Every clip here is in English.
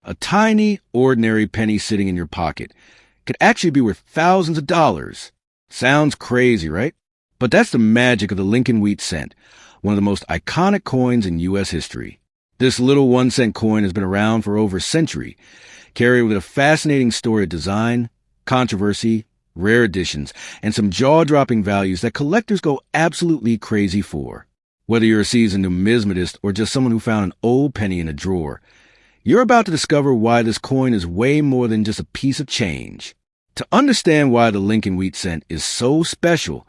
A tiny, ordinary penny sitting in your pocket could actually be worth thousands of dollars. Sounds crazy, right? But that's the magic of the Lincoln Wheat Cent, one of the most iconic coins in U.S. history. This little 1-cent coin has been around for over a century, carrying with a fascinating story of design, controversy, rare editions, and some jaw-dropping values that collectors go absolutely crazy for. Whether you're a seasoned numismatist or just someone who found an old penny in a drawer, you're about to discover why this coin is way more than just a piece of change. To understand why the Lincoln Wheat Cent is so special,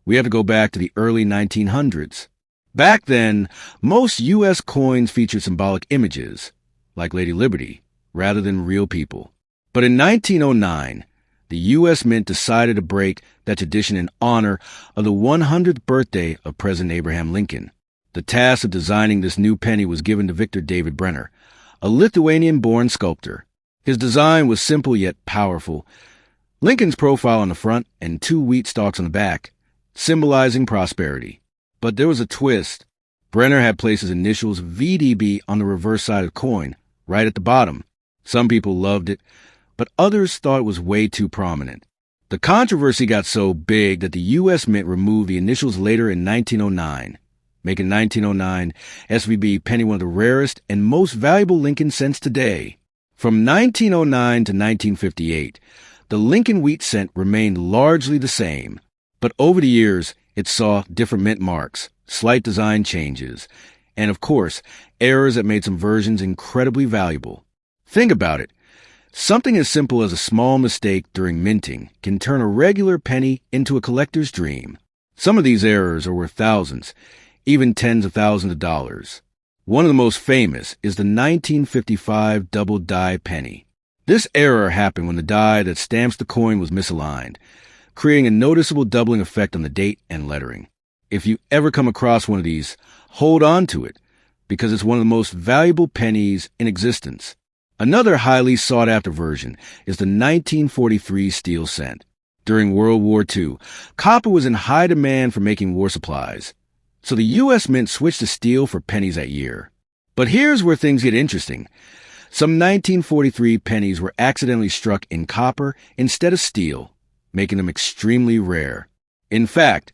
we have to go back to the early 1900s. Back then, most U.S. coins featured symbolic images, like Lady Liberty, rather than real people. But in 1909, the U.S. Mint decided to break that tradition in honor of the 100th birthday of President Abraham Lincoln. The task of designing this new penny was given to Victor David Brenner, a Lithuanian-born sculptor. His design was simple yet powerful. Lincoln's profile on the front and 2 wheat stalks on the back, symbolizing prosperity. But there was a twist. Brenner had placed his initials VDB on the reverse side of the coin, right at the bottom. Some people loved it, but others thought it was way too prominent. The controversy got so big that the U.S. Mint removed the initials later in 1909, making 1909 SVB penny one of the rarest and most valuable Lincoln cents today. From 1909 to 1958, the Lincoln Wheat Cent remained largely the same, but over the years, it saw different mint marks, slight design changes, and of course, errors that made some versions incredibly valuable. Think about it. Something as simple as a small mistake during minting can turn a regular penny into a collector's dream. Some of these errors are worth thousands, even tens of thousands of dollars. One of the most famous is the 1955 double die penny. This error happened when the die that stamps the coin was misaligned, creating a noticeable doubling effect on the date and lettering. If you ever come across one of these, hold on to it, because it's one of the most valuable pennies in existence. Another highly sought-after version is the 1943 steel cent. During World War II, copper was in high demand for making war supplies, so the U.S. Mint switched to steel for pennies that year. But here's where things get interesting. Some 1943 pennies were accidentally struck in copper instead of steel, making them extremely rare. In fact,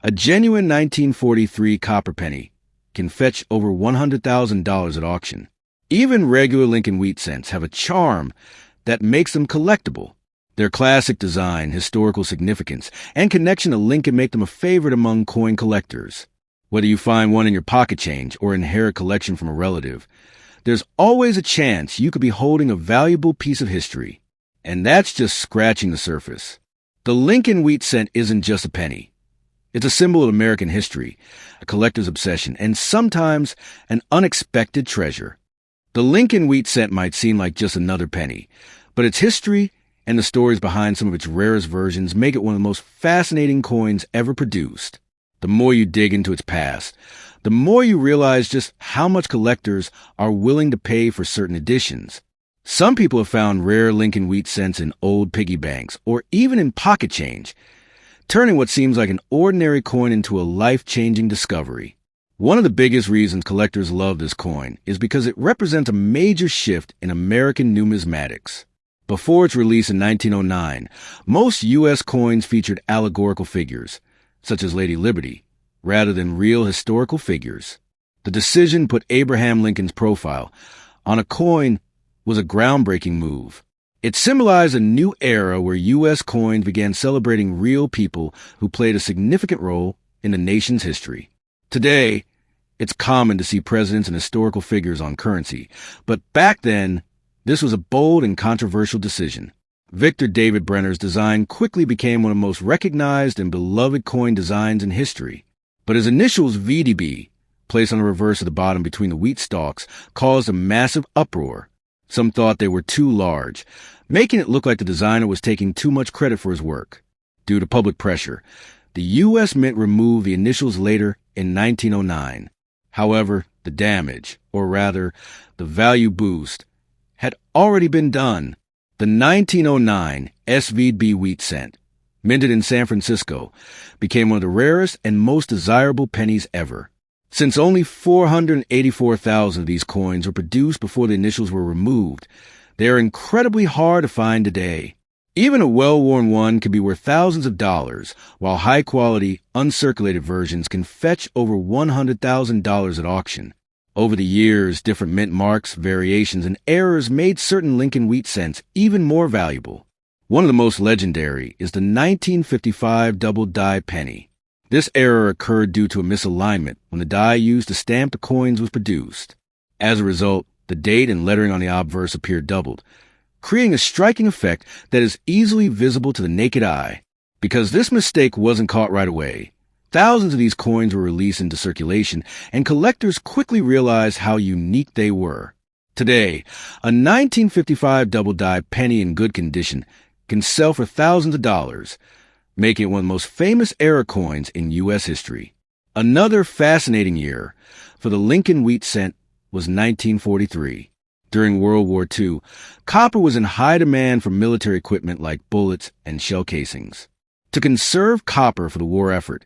a genuine 1943 copper penny can fetch over $100,000 at auction. Even regular Lincoln Wheat Cents have a charm that makes them collectible. Their classic design, historical significance, and connection to Lincoln make them a favorite among coin collectors. Whether you find one in your pocket change or inherit collection from a relative, there's always a chance you could be holding a valuable piece of history. And that's just scratching the surface. The Lincoln Wheat Cent isn't just a penny. It's a symbol of American history, a collector's obsession, and sometimes an unexpected treasure. The Lincoln Wheat Cent might seem like just another penny, but its history and the stories behind some of its rarest versions make it one of the most fascinating coins ever produced. The more you dig into its past, the more you realize just how much collectors are willing to pay for certain editions. Some people have found rare Lincoln Wheat Cents in old piggy banks or even in pocket change, turning what seems like an ordinary coin into a life-changing discovery. One of the biggest reasons collectors love this coin is because it represents a major shift in American numismatics. Before its release in 1909, most U.S. coins featured allegorical figures, such as Lady Liberty, rather than real historical figures. The decision put Abraham Lincoln's profile on a coin was a groundbreaking move. It symbolized a new era where U.S. coins began celebrating real people who played a significant role in the nation's history. Today, it's common to see presidents and historical figures on currency, but back then, this was a bold and controversial decision. Victor David Brenner's design quickly became one of the most recognized and beloved coin designs in history. But his initials VDB, placed on the reverse of the bottom between the wheat stalks, caused a massive uproar. Some thought they were too large, making it look like the designer was taking too much credit for his work. Due to public pressure, the U.S. Mint removed the initials later in 1909. However, the damage, or rather, the value boost, had already been done. The 1909 SVB Wheat Cent, minted in San Francisco, became one of the rarest and most desirable pennies ever. Since only 484,000 of these coins were produced before the initials were removed, they are incredibly hard to find today. Even a well-worn one can be worth thousands of dollars, while high-quality, uncirculated versions can fetch over $100,000 at auction. Over the years, different mint marks, variations, and errors made certain Lincoln wheat cents even more valuable. One of the most legendary is the 1955 double die penny. This error occurred due to a misalignment when the die used to stamp the coins was produced. As a result, the date and lettering on the obverse appeared doubled, creating a striking effect that is easily visible to the naked eye. Because this mistake wasn't caught right away, thousands of these coins were released into circulation, and collectors quickly realized how unique they were. Today, a 1955 double die penny in good condition can sell for thousands of dollars, making it one of the most famous error coins in U.S. history. Another fascinating year for the Lincoln wheat cent was 1943. During World War II, copper was in high demand for military equipment like bullets and shell casings. To conserve copper for the war effort,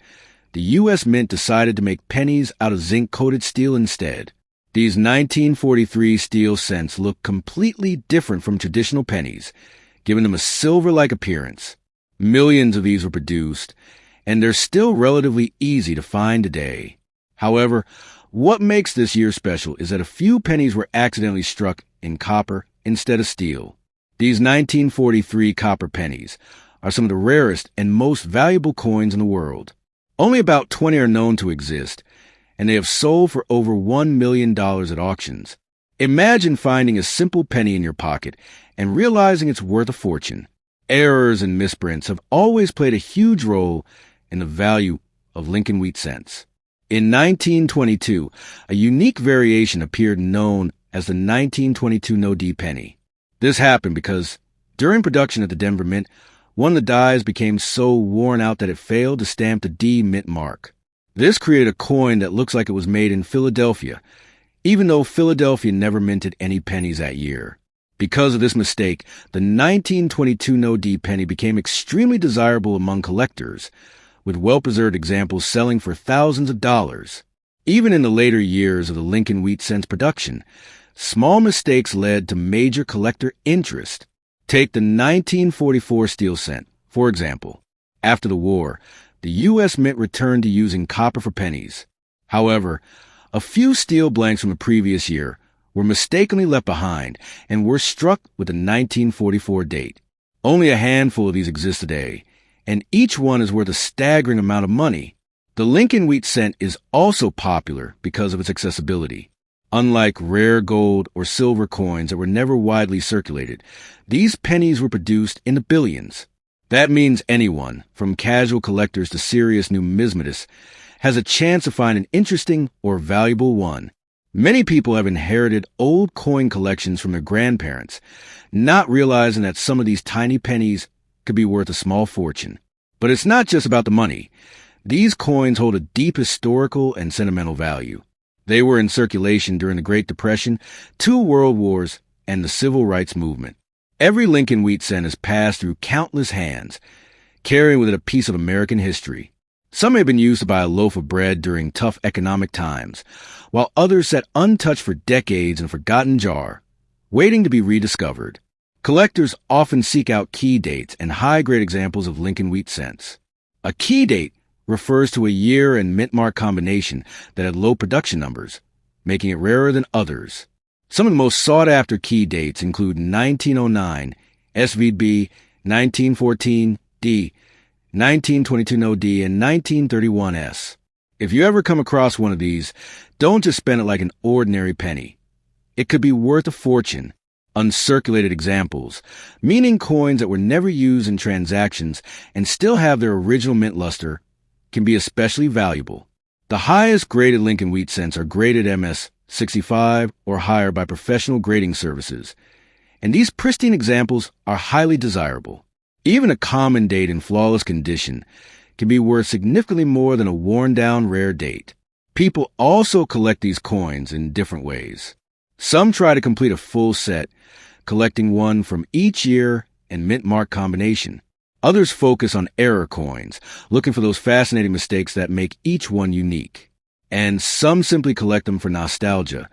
the U.S. Mint decided to make pennies out of zinc-coated steel instead. These 1943 steel cents look completely different from traditional pennies, giving them a silver-like appearance. Millions of these were produced, and they're still relatively easy to find today. However, what makes this year special is that a few pennies were accidentally struck in copper instead of steel. These 1943 copper pennies are some of the rarest and most valuable coins in the world. Only about 20 are known to exist, and they have sold for over $1 million at auctions. Imagine finding a simple penny in your pocket and realizing it's worth a fortune. Errors and misprints have always played a huge role in the value of Lincoln wheat cents. In 1922, a unique variation appeared known as the 1922 no-D penny. This happened because, during production at the Denver Mint, one of the dies became so worn out that it failed to stamp the D mint mark. This created a coin that looks like it was made in Philadelphia, even though Philadelphia never minted any pennies that year. Because of this mistake, the 1922 no-D penny became extremely desirable among collectors, with well-preserved examples selling for thousands of dollars. Even in the later years of the Lincoln wheat cents production, small mistakes led to major collector interest. Take the 1944 steel cent, for example. After the war, the U.S. Mint returned to using copper for pennies. However, a few steel blanks from the previous year were mistakenly left behind and were struck with the 1944 date. Only a handful of these exist today, and each one is worth a staggering amount of money. The Lincoln wheat cent is also popular because of its accessibility. Unlike rare gold or silver coins that were never widely circulated, these pennies were produced in the billions. That means anyone, from casual collectors to serious numismatists, has a chance to find an interesting or valuable one. Many people have inherited old coin collections from their grandparents, not realizing that some of these tiny pennies could be worth a small fortune. But it's not just about the money. These coins hold a deep historical and sentimental value. They were in circulation during the Great Depression, 2 world wars, and the Civil Rights Movement. Every Lincoln wheat cent has passed through countless hands, carrying with it a piece of American history. Some have been used to buy a loaf of bread during tough economic times, while others sat untouched for decades in a forgotten jar, waiting to be rediscovered. Collectors often seek out key dates and high-grade examples of Lincoln wheat cents. A key date refers to a year and mint mark combination that had low production numbers, making it rarer than others. Some of the most sought-after key dates include 1909, SVB, 1914, D, 1922 no-D, and 1931 S. If you ever come across one of these, don't just spend it like an ordinary penny. It could be worth a fortune. Uncirculated examples, meaning coins that were never used in transactions and still have their original mint luster, can be especially valuable. The highest graded Lincoln wheat cents are graded MS 65 or higher by professional grading services, and these pristine examples are highly desirable. Even a common date in flawless condition can be worth significantly more than a worn-down rare date. People also collect these coins in different ways. Some try to complete a full set, collecting one from each year and mint mark combination. Others focus on error coins, looking for those fascinating mistakes that make each one unique. And some simply collect them for nostalgia,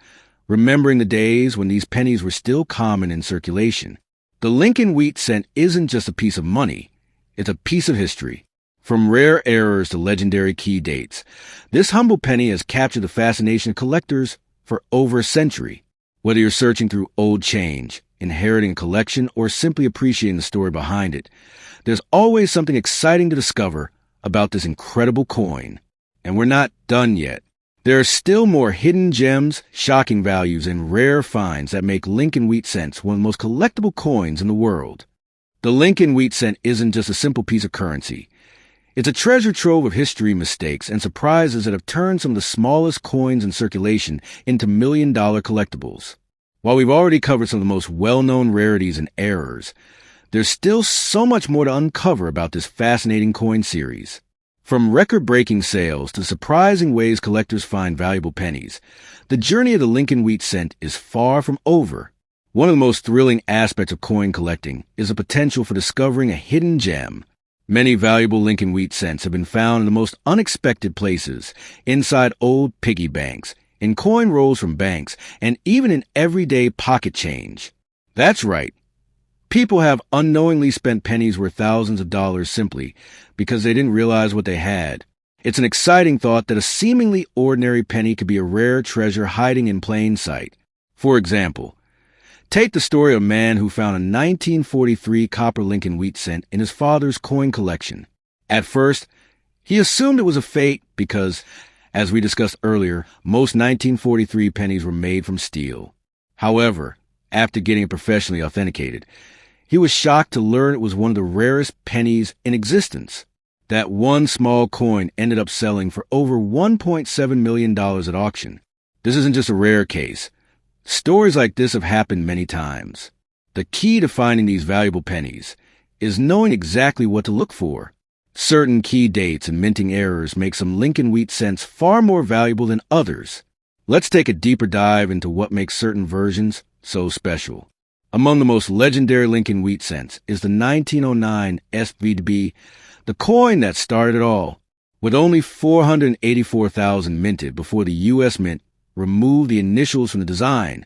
remembering the days when these pennies were still common in circulation. The Lincoln wheat cent isn't just a piece of money, it's a piece of history. From rare errors to legendary key dates, this humble penny has captured the fascination of collectors for over a century. Whether you're searching through old change, inheriting a collection, or simply appreciating the story behind it, there's always something exciting to discover about this incredible coin. And we're not done yet. There are still more hidden gems, shocking values, and rare finds that make Lincoln wheat cents one of the most collectible coins in the world. The Lincoln wheat cent isn't just a simple piece of currency. It's a treasure trove of history, mistakes, and surprises that have turned some of the smallest coins in circulation into million-dollar collectibles. While we've already covered some of the most well-known rarities and errors, there's still so much more to uncover about this fascinating coin series. From record-breaking sales to surprising ways collectors find valuable pennies, the journey of the Lincoln wheat cent is far from over. One of the most thrilling aspects of coin collecting is the potential for discovering a hidden gem. Many valuable Lincoln wheat cents have been found in the most unexpected places, inside old piggy banks, in coin rolls from banks, and even in everyday pocket change. That's right. People have unknowingly spent pennies worth thousands of dollars simply because they didn't realize what they had. It's an exciting thought that a seemingly ordinary penny could be a rare treasure hiding in plain sight. For example, take the story of a man who found a 1943 copper Lincoln wheat cent in his father's coin collection. At first, he assumed it was a fake because, as we discussed earlier, most 1943 pennies were made from steel. However, after getting it professionally authenticated, he was shocked to learn it was one of the rarest pennies in existence. That one small coin ended up selling for over $1.7 million at auction. This isn't just a rare case. Stories like this have happened many times. The key to finding these valuable pennies is knowing exactly what to look for. Certain key dates and minting errors make some Lincoln wheat cents far more valuable than others. Let's take a deeper dive into what makes certain versions so special. Among the most legendary Lincoln wheat cents is the 1909 SVB, the coin that started it all. With only 484,000 minted before the U.S. Mint removed the initials from the design,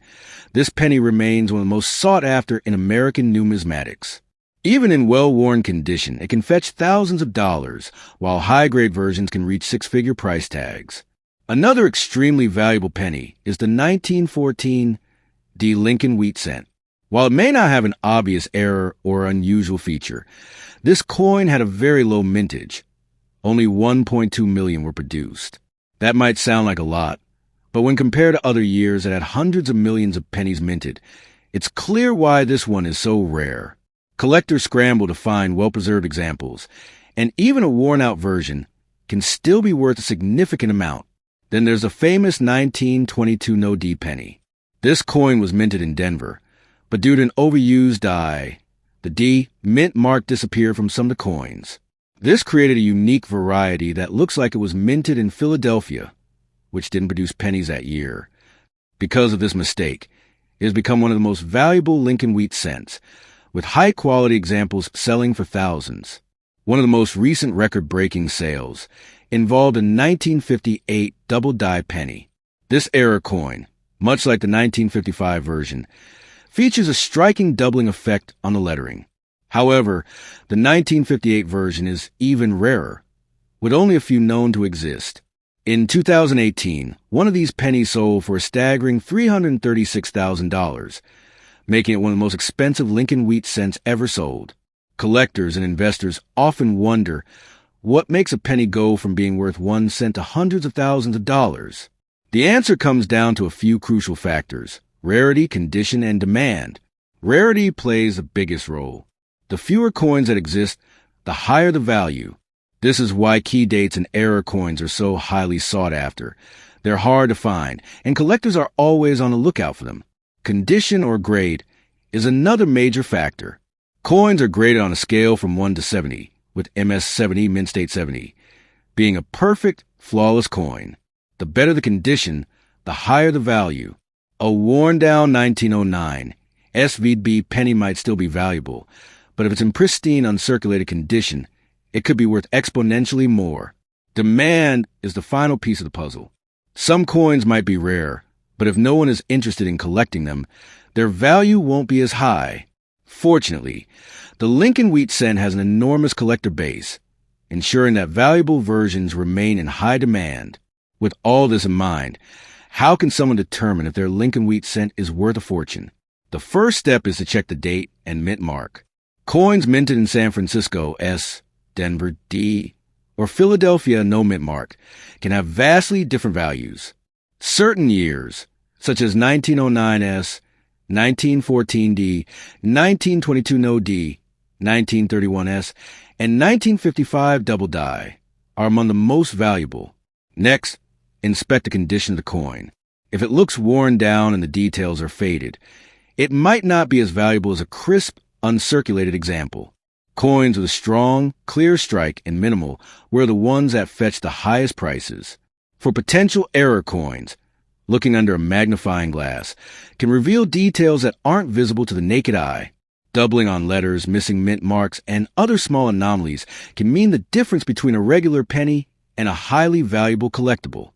this penny remains one of the most sought after in American numismatics. Even in well-worn condition, it can fetch thousands of dollars, while high-grade versions can reach six-figure price tags. Another extremely valuable penny is the 1914 D. Lincoln wheat cent. While it may not have an obvious error or unusual feature, this coin had a very low mintage. Only 1.2 million were produced. That might sound like a lot, but when compared to other years that had hundreds of millions of pennies minted, it's clear why this one is so rare. Collectors scramble to find well-preserved examples, and even a worn-out version can still be worth a significant amount. Then there's the famous 1922 No D penny. This coin was minted in Denver, but due to an overused die, the D mint mark disappeared from some of the coins. This created a unique variety that looks like it was minted in Philadelphia, which didn't produce pennies that year. Because of this mistake, it has become one of the most valuable Lincoln wheat cents, with high-quality examples selling for thousands. One of the most recent record-breaking sales involved a 1958 double-die penny. This era coin, much like the 1955 version, features a striking doubling effect on the lettering. However, the 1958 version is even rarer, with only a few known to exist. In 2018, one of these pennies sold for a staggering $336,000, making it one of the most expensive Lincoln wheat cents ever sold. Collectors and investors often wonder what makes a penny go from being worth 1 cent to hundreds of thousands of dollars. The answer comes down to a few crucial factors: rarity, condition, and demand. Rarity plays the biggest role. The fewer coins that exist, the higher the value. This is why key dates and error coins are so highly sought after. They're hard to find, and collectors are always on the lookout for them. Condition or grade is another major factor. Coins are graded on a scale from 1 to 70, with MS 70, Mint State 70, being a perfect, flawless coin. The better the condition, the higher the value. A worn-down 1909 SVB penny might still be valuable, but if it's in pristine, uncirculated condition, it could be worth exponentially more. Demand is the final piece of the puzzle. Some coins might be rare, but if no one is interested in collecting them, their value won't be as high. Fortunately, the Lincoln wheat cent has an enormous collector base, ensuring that valuable versions remain in high demand. With all this in mind, how can someone determine if their Lincoln wheat cent is worth a fortune? The first step is to check the date and mint mark. Coins minted in San Francisco, S, Denver, D, or Philadelphia, no mint mark, can have vastly different values. Certain years, such as 1909 S, 1914 D, 1922 no D, 1931 S, and 1955 double die, are among the most valuable. Next, inspect the condition of the coin. If it looks worn down and the details are faded, it might not be as valuable as a crisp, uncirculated example. Coins with a strong, clear strike and minimal were the ones that fetched the highest prices. For potential error coins, looking under a magnifying glass can reveal details that aren't visible to the naked eye. Doubling on letters, missing mint marks, and other small anomalies can mean the difference between a regular penny and a highly valuable collectible.